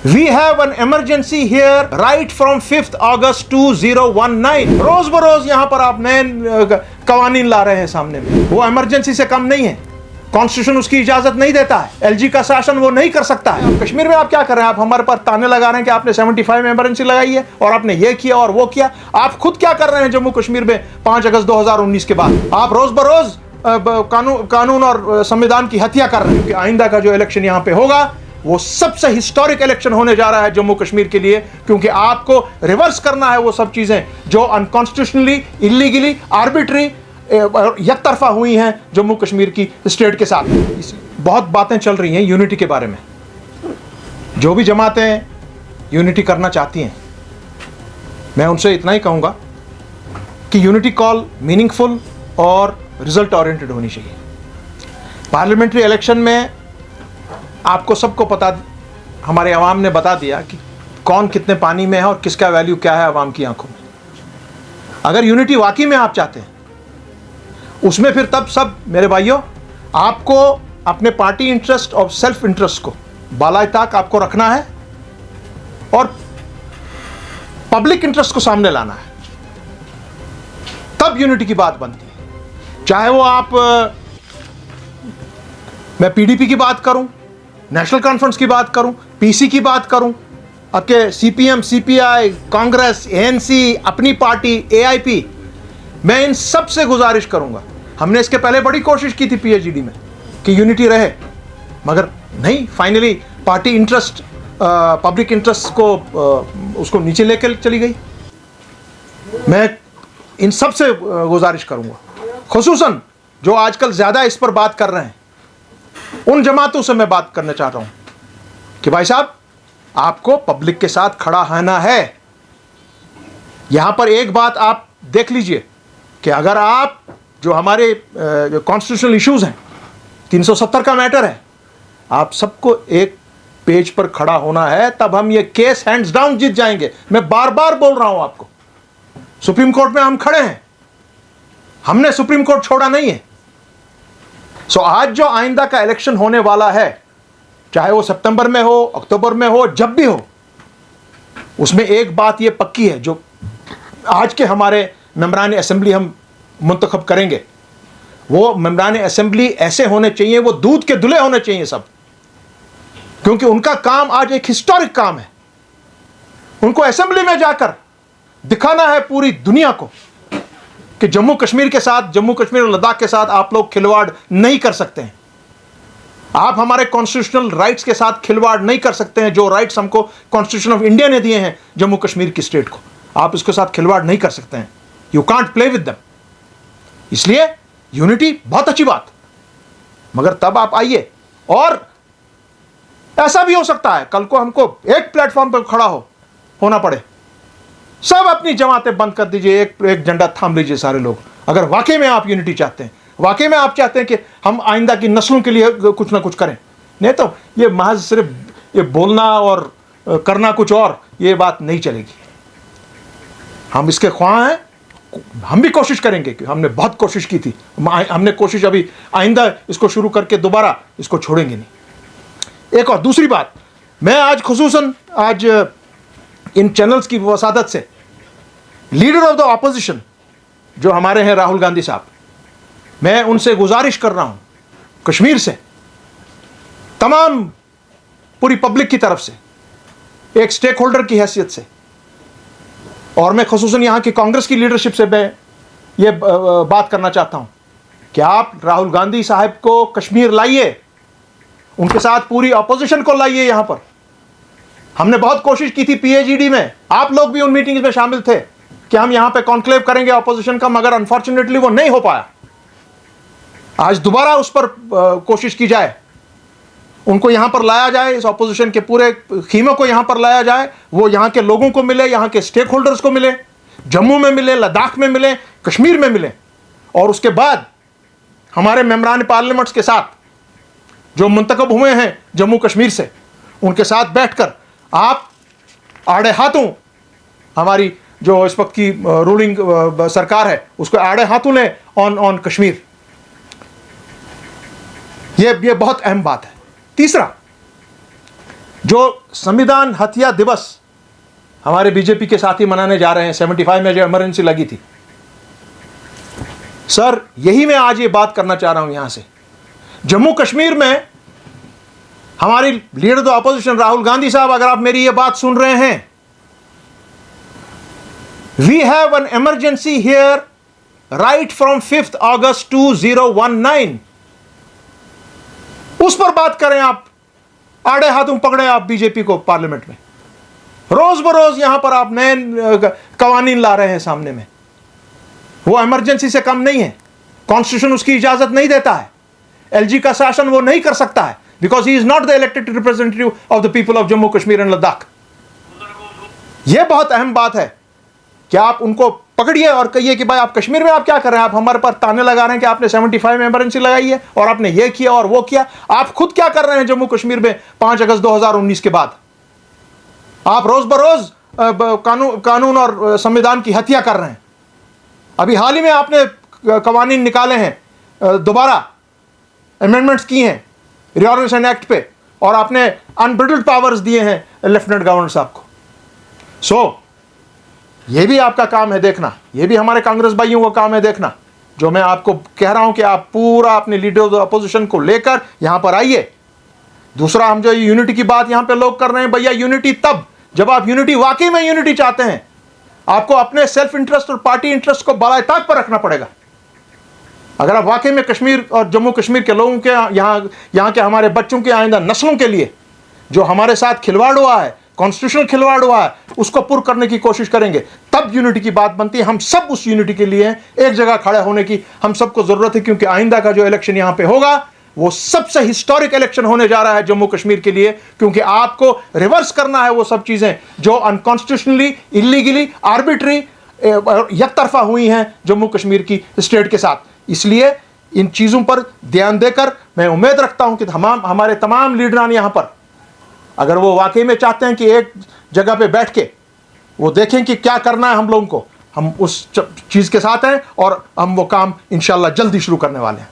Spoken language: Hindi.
We have an emergency here right from 5th August 2019. रोज बरोज यहां पर आप नए कवानीन ला रहे हैं सामने में। वो इमरजेंसी से कम नहीं है। कॉन्स्टिट्यूशन उसकी इजाजत नहीं देता है। एलजी का शासन वो नहीं कर सकता है। कश्मीर में आप क्या कर रहे हैं? आप हमारे पर ताने लगा रहे हैं कि आपने 75 में इमरजेंसी लगाई है और आपने ये किया और वो किया। आप खुद क्या कर रहे हैं जम्मू कश्मीर में 5 अगस्त 2019 के बाद? आप रोज बरोज कानून और संविधान की हत्या कर रहे हैं। आइंदा का जो इलेक्शन यहां पे होगा वो सबसे हिस्टोरिक इलेक्शन होने जा रहा है जम्मू कश्मीर के लिए, क्योंकि आपको रिवर्स करना है वो सब चीजें जो अनकॉन्स्टिट्यूशनली, इलीगली, आर्बिट्री, एक तरफा हुई हैं जम्मू कश्मीर की स्टेट के साथ। बहुत बातें चल रही हैं यूनिटी के बारे में। जो भी जमातें यूनिटी करना चाहती हैं, मैं उनसे इतना ही कहूंगा कि यूनिटी कॉल मीनिंगफुल और रिजल्ट ओरिएंटेड होनी चाहिए। पार्लियामेंट्री इलेक्शन में आपको सबको पता, हमारे अवाम ने बता दिया कि कौन कितने पानी में है और किसका वैल्यू क्या है अवाम की आंखों में। अगर यूनिटी वाकई में आप चाहते हैं, उसमें फिर तब सब मेरे भाइयों, आपको अपने पार्टी इंटरेस्ट और सेल्फ इंटरेस्ट को बालाए ताक आपको रखना है और पब्लिक इंटरेस्ट को सामने लाना है, तब यूनिटी की बात बनती है। चाहे वो आप, मैं पीडीपी की बात करूं, नेशनल कॉन्फ्रेंस की बात करूं, पीसी की बात करूं, आपके सीपीएम, सीपीआई, कांग्रेस, एएनसी, अपनी पार्टी, एआईपी, मैं इन सब से गुजारिश करूंगा। हमने इसके पहले बड़ी कोशिश की थी पीएचडी में कि यूनिटी रहे, मगर नहीं, finally party interest, public interest को उसको नीचे लेकर चली गई। मैं इन सब से गुजारिश करूंगा, खुसूसन जो आजकल ज्यादा इस पर बात कर रहे हैं, उन जमातों से मैं बात करना चाहता हूं कि भाई साहब, आपको पब्लिक के साथ खड़ा होना है। यहां पर एक बात आप देख लीजिए कि अगर आप जो हमारे जो कॉन्स्टिट्यूशनल इश्यूज हैं, 370 का मैटर है, आप सबको एक पेज पर खड़ा होना है, तब हम ये केस हैंड्स डाउन जीत जाएंगे। मैं बार बार बोल रहा हूं आपको, सुप्रीम कोर्ट में हम खड़े हैं, हमने सुप्रीम कोर्ट छोड़ा नहीं है। सो आज जो आइंदा का इलेक्शन होने वाला है, चाहे वो सितंबर में हो, अक्टूबर में हो, जब भी हो, उसमें एक बात ये पक्की है, जो आज के हमारे मेंबरान असेंबली हम मुंतखब करेंगे, वो मेंबरान असेंबली ऐसे होने चाहिए, वो दूध के धुले होने चाहिए सब, क्योंकि उनका काम आज एक हिस्टोरिक काम है। उनको असेंबली में जाकर दिखाना है पूरी दुनिया को कि जम्मू कश्मीर के साथ, जम्मू कश्मीर और लद्दाख के साथ आप लोग खिलवाड़ नहीं कर सकते हैं। आप हमारे कॉन्स्टिट्यूशनल राइट्स के साथ खिलवाड़ नहीं कर सकते हैं। जो राइट्स हमको कॉन्स्टिट्यूशन ऑफ इंडिया ने दिए हैं जम्मू कश्मीर की स्टेट को, आप इसके साथ खिलवाड़ नहीं कर सकते हैं। You can't play with them. इसलिए यूनिटी बहुत अच्छी बात, मगर तब आप आइए। और ऐसा भी हो सकता है कल को हमको एक प्लेटफॉर्म पर खड़ा होना पड़े, सब अपनी जमातें बंद कर दीजिए, एक झंडा थाम लीजिए सारे लोग। अगर वाकई में आप यूनिटी चाहते हैं, वाकई में आप चाहते हैं कि हम आइंदा की नस्लों के लिए कुछ ना कुछ करें, नहीं तो ये महज सिर्फ ये बोलना और करना कुछ और, ये बात नहीं चलेगी। हम इसके ख्वाह हैं, हम भी कोशिश करेंगे कि हमने बहुत कोशिश की थी, हमने कोशिश अभी आइंदा इसको शुरू करके दोबारा इसको छोड़ेंगे नहीं। एक और दूसरी बात, मैं आज खुसूसन आज इन चैनल्स की वसादत से लीडर ऑफ द ऑपोजिशन जो हमारे हैं राहुल गांधी साहब, मैं उनसे गुजारिश कर रहा हूं कश्मीर से, तमाम पूरी पब्लिक की तरफ से, एक स्टेक होल्डर की हैसियत से, और मैं खुसूसन यहां की कांग्रेस की लीडरशिप से मैं ये बात करना चाहता हूं कि आप राहुल गांधी साहब को कश्मीर लाइए, उनके साथ पूरी ऑपोजिशन को लाइए यहां पर। हमने बहुत कोशिश की थी पीएचडी में, आप लोग भी उन मीटिंग्स में शामिल थे कि हम यहां पे कॉन्क्लेव करेंगे ऑपोजिशन का, मगर अनफॉर्चुनेटली वो नहीं हो पाया। आज दोबारा उस पर कोशिश की जाए, उनको यहां पर लाया जाए, इस ऑपोजिशन के पूरे खीमे को यहां पर लाया जाए, वो यहां के लोगों को मिले, यहां के स्टेक होल्डर्स को मिले, जम्मू में मिले, लद्दाख में मिले, कश्मीर में मिले, और उसके बाद हमारे मेंबरान पार्लियामेंट्स के साथ जो मुंतखब हुए हैं जम्मू कश्मीर से, उनके साथ बैठकर आप आड़े हाथों हमारी जो इस वक्त की रूलिंग सरकार है उसको आड़े हाथों लें ऑन कश्मीर। ये बहुत अहम बात है। तीसरा, जो संविधान हत्या दिवस हमारे बीजेपी के साथी मनाने जा रहे हैं, 75 में जो इमरजेंसी लगी थी, सर यही मैं आज ये बात करना चाह रहा हूं यहां से। जम्मू कश्मीर में हमारी leader the opposition Rahul Gandhi साहब, अगर आप मेरी ये बात सुन रहे हैं, we have an emergency here right from 5 August 2019। उस पर बात करें आप, आड़े हाथों पकड़े आप बीजेपी को पार्लियामेंट में। रोज बरोज यहां पर आप नए कवानीन ला रहे हैं सामने में। वो इमरजेंसी से कम नहीं है, कॉन्स्टिट्यूशन उसकी इजाजत नहीं देता है। एलजी का शासन वो नहीं कर सकता है, because he is not the elected representative of the people of Jammu Kashmir and Ladakh. यह बहुत अहम बात है कि आप उनको पकड़िए और कहिए कि भाई आप कश्मीर में आप क्या कर रहे हैं। आप हमारे पर ताने लगा रहे हैं कि आपने 75 में इमरजेंसी लगाई है और आपने ये किया और वो किया। आप खुद क्या कर रहे हैं जम्मू कश्मीर में 5 अगस्त 2019 के बाद? आप रोज बरोज कानून और संविधान की हत्या कर रहे हैं। अभी हाल ही में आपने कवानीन निकाले हैं, दोबारा अमेंडमेंट्स की हैं रिऑर्गनाइजेशन एक्ट पे, और आपने अनब्रिडल्ड पावर्स दिए हैं लेफ्टिनेंट गवर्नर साहब को। सो ये भी आपका काम है देखना, ये भी हमारे कांग्रेस भाइयों का काम है देखना। जो मैं आपको कह रहा हूं कि आप पूरा अपने लीडर ऑफ द अपोजिशन को लेकर यहां पर आइए। दूसरा, हम जो यूनिटी की बात यहां पे लोग कर रहे हैं, भैया यूनिटी तब जब आप यूनिटी वाकई में यूनिटी चाहते हैं। आपको अपने सेल्फ इंटरेस्ट और पार्टी इंटरेस्ट को बाला ताक पर रखना पड़ेगा। अगर आप वाकई में कश्मीर और जम्मू कश्मीर के लोगों के यहाँ के हमारे बच्चों के आइंदा नस्लों के लिए जो हमारे साथ खिलवाड़ हुआ है, कॉन्स्टिट्यूशनल खिलवाड़ हुआ है, उसको पूर्ण करने की कोशिश करेंगे, तब यूनिटी की बात बनती है। हम सब उस यूनिटी के लिए एक जगह खड़े होने की हम सबको जरूरत है, क्योंकि आइंदा का जो इलेक्शन यहां पे होगा वो सबसे हिस्टोरिक इलेक्शन होने जा रहा है जम्मू कश्मीर के लिए, क्योंकि आपको रिवर्स करना है वो सब चीजें जो अनकॉन्स्टिट्यूशनली, इलीगली, आर्बिट्री, एक तरफा हुई हैं जम्मू कश्मीर की स्टेट के साथ। इसलिए इन चीजों पर ध्यान देकर मैं उम्मीद रखता हूं कि हमारे तमाम लीडरान यहां पर, अगर वो वाकई में चाहते हैं कि एक जगह पे बैठ के वो देखें कि क्या करना है हम लोगों को, हम उस चीज के साथ हैं और हम वो काम इंशाल्लाह जल्दी शुरू करने वाले हैं।